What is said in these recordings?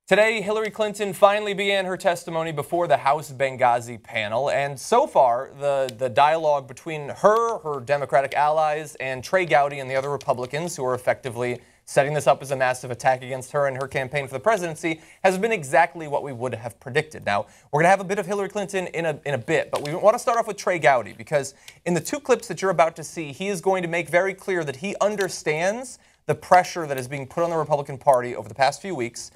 Today, Hillary Clinton finally began her testimony before the House Benghazi panel, and so far, the dialogue between her Democratic allies, and Trey Gowdy and the other Republicans who are effectively setting this up as a massive attack against her and her campaign for the presidency has been exactly what we would have predicted. Now, we're going to have a bit of Hillary Clinton in a bit, but we want to start off with Trey Gowdy, because in the two clips that you're about to see, he is going to make very clear that he understands the pressure that is being put on the Republican Party over the past few weeks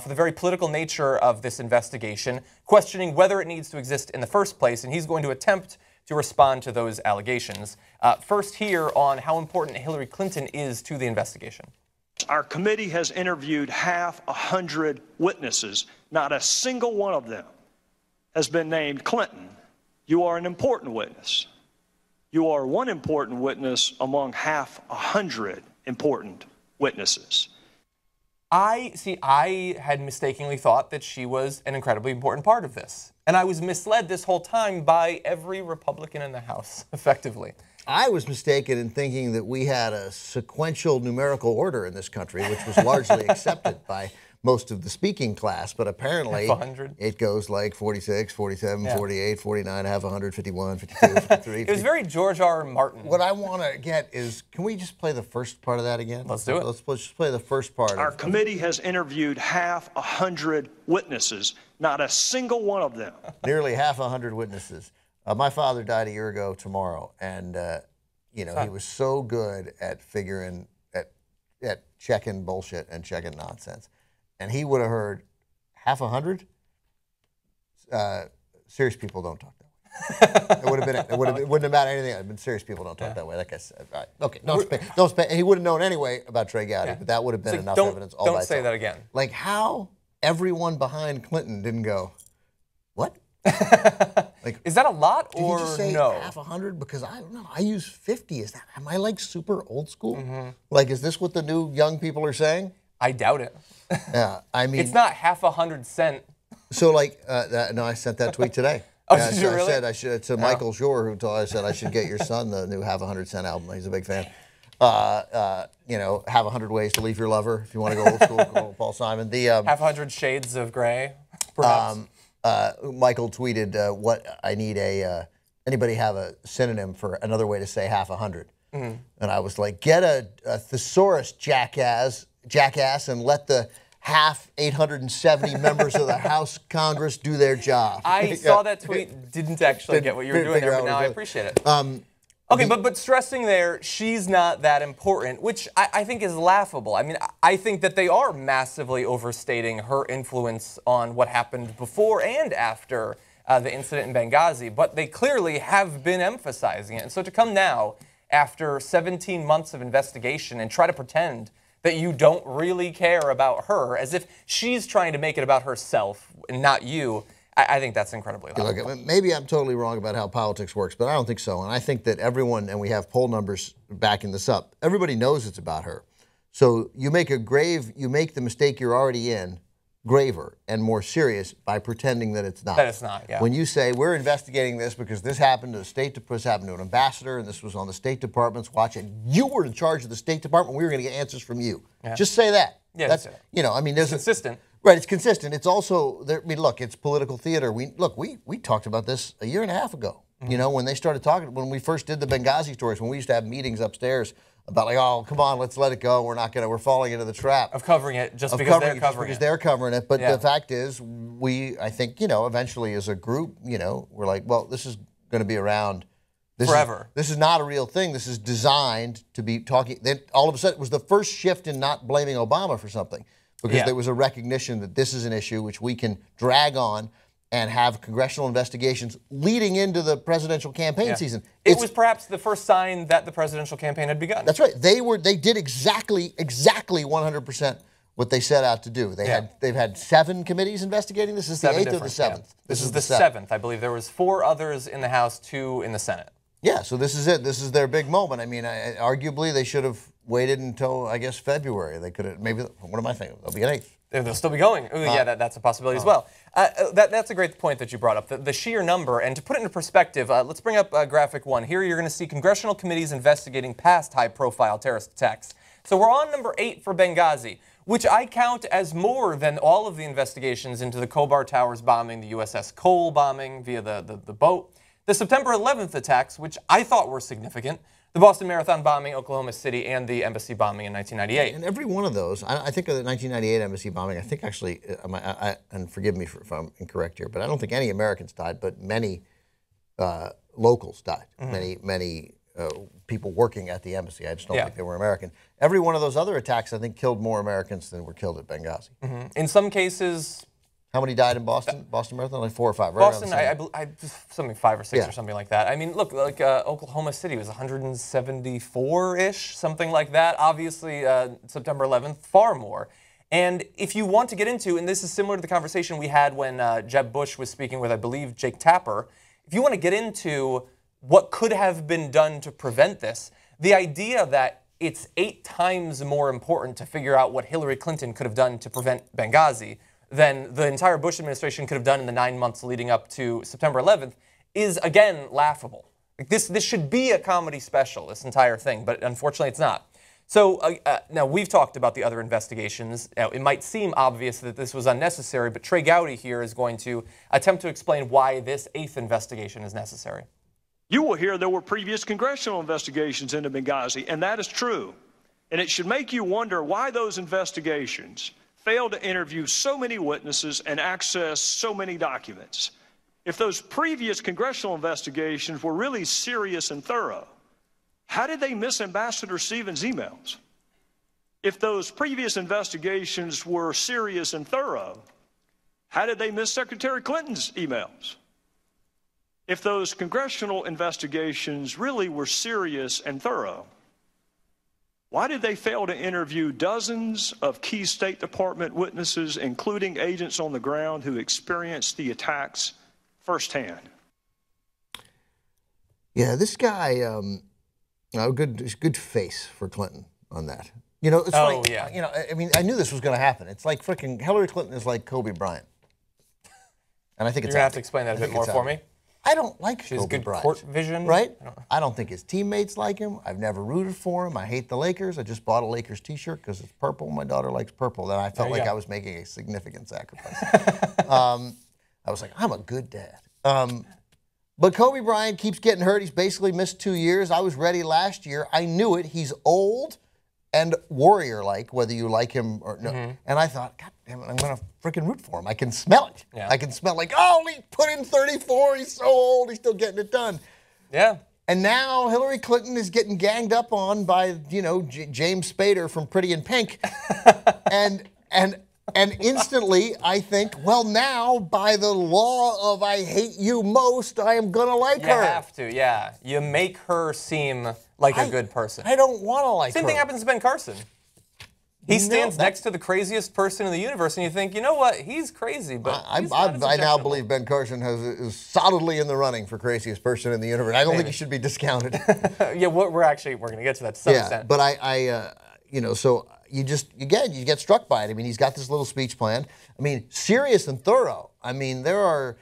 for the very political nature of this investigation, questioning whether it needs to exist in the first place, and he's going to attempt to respond to those allegations. First here on how important Hillary Clinton is to the investigation. Our committee has interviewed 100 witnesses. Not a single one of them has been named Clinton. You are an important witness. You are one important witness among 100 important witnesses. I had mistakenly thought that she was an incredibly important part of this. And I was misled this whole time by every Republican in the House, effectively. I was mistaken in thinking that we had a sequential numerical order in this country, which was largely accepted by most of the speaking class, but apparently it goes like 46, 47, 48, 49, 100, 51, 52, 53. It was very George R. Martin. What I want to get is, can we just play the first part of that again? Let's do it. Let's just play the first part. Our committee has interviewed 100 witnesses. Not a single one of them. Nearly 100 witnesses. My father died a year ago tomorrow, and you know, he was so good at figuring, at checking bullshit and checking nonsense. And he would have heard 100. Serious people don't talk that way. It would have been. It wouldn't have mattered anything. But serious people don't talk that way. Like I said, all right, okay, don't spend. He would have known anyway about Trey Gowdy, but that would have been enough evidence. All don't say that again. Like how everyone behind Clinton didn't go, what? Like, is that a lot or did you just say no? 100? Because I don't know. I use 50. Is that? Am I like super old school? Like, is this what the new young people are saying? I doubt it. Yeah, I mean, it's not 100 cents. So, like, no, I sent that tweet today. Oh, did you really? I said I should to Michael Schur, I said I should get your son the new 100 Cent album. He's a big fan. You know, 100 ways to leave your lover if you want to go old school. Go Paul Simon. The 100 shades of gray, perhaps. Michael tweeted, "What I need anybody have a synonym for another way to say 100?" And I was like, "Get a thesaurus, jackass, and let the 870 members of the House Congress do their job." I saw that tweet. Didn't actually get what you were doing there, but now I appreciate it. Okay, but stressing there, she's not that important, which I think is laughable. I mean, I think that they are massively overstating her influence on what happened before and after the incident in Benghazi, but they clearly have been emphasizing it. And so to come now, after 17 months of investigation, and try to pretend that you don't really care about her, as if she's trying to make it about herself and not you, I think that's incredibly laughable. Look, maybe I'm totally wrong about how politics works, but I don't think so. And I think that everyone, and we have poll numbers backing this up, everybody knows it's about her. So you make the mistake you're already in graver and more serious by pretending that it's not. That it's not, yeah. When you say, we're investigating this because this happened to this happened to an ambassador, and this was on the State Department's watch, and you were in charge of the State Department, we were going to get answers from you. Yeah. Just say that. Yeah, that's, you know, I mean, there's consistent. Right, it's consistent. It's also, I mean, look, it's political theater. We talked about this a year and a half ago. You know, when they started talking, when we first did the Benghazi stories, when we used to have meetings upstairs about like, oh, come on, let's let it go. We're falling into the trap of covering it just because they're covering it. But the fact is, I think, you know, eventually as a group, you know, we're like, well, this is going to be around forever. This is not a real thing. This is designed to be talking. Then all of a sudden, it was the first shift in not blaming Obama for something. Because there was a recognition that this is an issue which we can drag on and have congressional investigations leading into the presidential campaign season. It was perhaps the first sign that the presidential campaign had begun. That's right. They did exactly 100% what they set out to do. They've had 7 committees investigating this. This is the 8th or the 7th. Yeah. This is the 7th, I believe. There was 4 others in the House, 2 in the Senate. Yeah, so this is it. This is their big moment. I mean, arguably they should have waited until, I guess, February. They could have, maybe, what am I thinking? They'll be an 8th. They'll still be going. Yeah, that's a possibility as well. That's a great point that you brought up, the sheer number. And to put it into perspective, let's bring up graphic 1. Here you're going to see congressional committees investigating past high-profile terrorist attacks. So we're on number 8 for Benghazi. which I count as more than all of the investigations into the Khobar Towers bombing, the USS Cole bombing via the boat, the September 11th attacks, which I thought were significant, the Boston Marathon bombing, Oklahoma City, and the embassy bombing in 1998. And every one of those, I think of the 1998 embassy bombing, I think actually, and forgive me if I'm incorrect here, but I don't think any Americans died, but many locals died. Many people working at the embassy. I just don't think they were American. Every one of those other attacks, I think, killed more Americans than were killed at Benghazi. In some cases... How many died in Boston? Boston Marathon? Like 4 or 5, right? Boston, I something 5 or 6 or something like that. I mean, look, like Oklahoma City was 174-ish, something like that. Obviously, September 11th, far more. And if you want to get into, and this is similar to the conversation we had when Jeb Bush was speaking with, I believe, Jake Tapper, if you want to get into what could have been done to prevent this, the idea that it's 8 times more important to figure out what Hillary Clinton could have done to prevent Benghazi than the entire Bush administration could have done in the 9 months leading up to September 11th is, again, laughable. Like this should be a comedy special, this entire thing, but unfortunately it's not. So now we've talked about the other investigations. Now, it might seem obvious that this was unnecessary, but Trey Gowdy here is going to attempt to explain why this 8th investigation is necessary. You will hear there were previous congressional investigations into Benghazi, and that is true. And it should make you wonder why those investigations failed to interview so many witnesses and access so many documents. If those previous congressional investigations were really serious and thorough, how did they miss Ambassador Stevens' emails? If those previous investigations were serious and thorough, how did they miss Secretary Clinton's emails? If those congressional investigations really were serious and thorough, why did they fail to interview dozens of key State Department witnesses, including agents on the ground who experienced the attacks firsthand? Yeah, this guy, good face for Clinton on that. You know, it's you know, I mean, I knew this was going to happen. It's like freaking Hillary Clinton is like Kobe Bryant, and I think it's. You're gonna have to explain that a bit more for me. I don't like She has Kobe good Bryant. court vision. Right? I don't think his teammates like him. I've never rooted for him. I hate the Lakers. I just bought a Lakers t-shirt because it's purple. My daughter likes purple. Then I felt like I was making a significant sacrifice. I was like, I'm a good dad. But Kobe Bryant keeps getting hurt. He's basically missed 2 years. I was ready last year. I knew it. He's old and warrior-like, whether you like him or no. And I thought, God damn it, I'm going to freaking root for him. I can smell it. I can smell like, oh, he put in 34. He's so old. He's still getting it done. Yeah. And now Hillary Clinton is getting ganged up on by, you know, James Spader from Pretty in Pink. And instantly I think, well, now by the law of I hate you most, I am going to like her. You have to, yeah. You make her seem like a good person. I don't want to like her. Same thing happens to Ben Carson. He stands next to the craziest person in the universe, and you think, you know what, he's crazy, but I now believe Ben Carson is solidly in the running for craziest person in the universe. I don't think he should be discounted. Yeah, we're going to get to that to some extent. But you know, so you get struck by it. I mean, he's got this little speech planned. I mean, serious and thorough. I mean, there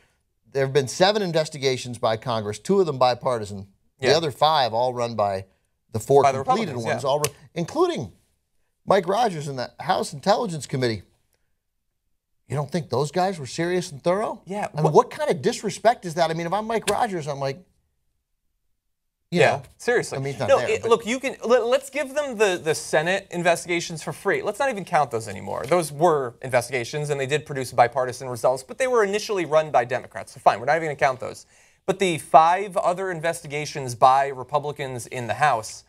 have been 7 investigations by Congress, 2 of them bipartisan. The other 5 all run by the 4 completed ones, including Mike Rogers in the House Intelligence Committee. You don't think those guys were serious and thorough? Yeah. I mean, what kind of disrespect is that? I mean, if I'm Mike Rogers, I'm like, you know, seriously. I mean, it's not there, look, let's give them the Senate investigations for free. Let's not even count those anymore. Those were investigations, and they did produce bipartisan results, but they were initially run by Democrats. So fine, we're not even going to count those. But the 5 other investigations by Republicans in the House,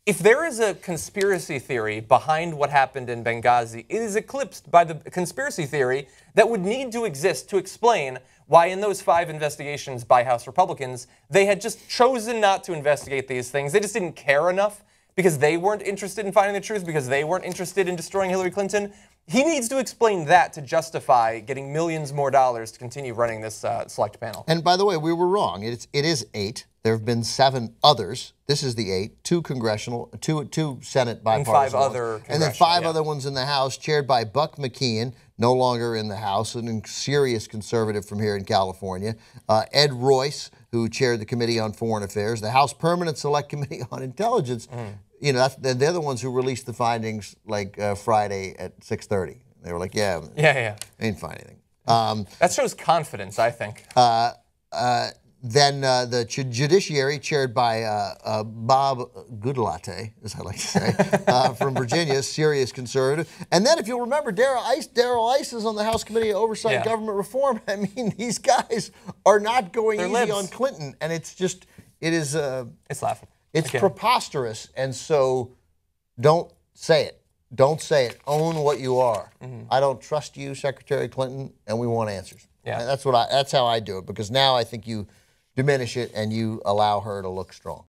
if there is a conspiracy theory behind what happened in Benghazi, it is eclipsed by the conspiracy theory that would need to exist to explain why in those 5 investigations by House Republicans, they had just chosen not to investigate these things. They just didn't care enough because they weren't interested in finding the truth, because they weren't interested in destroying Hillary Clinton. He needs to explain that to justify getting millions more dollars to continue running this select panel. And by the way, we were wrong. It is 8. There have been 7 others. This is the 8. 2 congressional, 2 Senate bipartisan, and 5 other ones. And then 5 other ones in the House, chaired by Buck McKeon, no longer in the House, a serious conservative from here in California. Ed Royce, who chaired the Committee on Foreign Affairs, the House Permanent Select Committee on Intelligence, you know, they're the ones who released the findings like Friday at 6:30. They were like, yeah, ain't find anything. That shows confidence, I think. Then the judiciary, chaired by Bob Goodlatte, as I like to say, from Virginia, serious conservative. And then, if you'll remember, Darrell Isse is on the House Committee of Oversight and Government Reform. I mean, these guys are not going easy on Clinton, and it's just, it's laughing. It's preposterous, and so don't say it. Don't say it. Own what you are. I don't trust you, Secretary Clinton, and we want answers. Yeah. And that's how I do it, because now I think you diminish it and you allow her to look strong.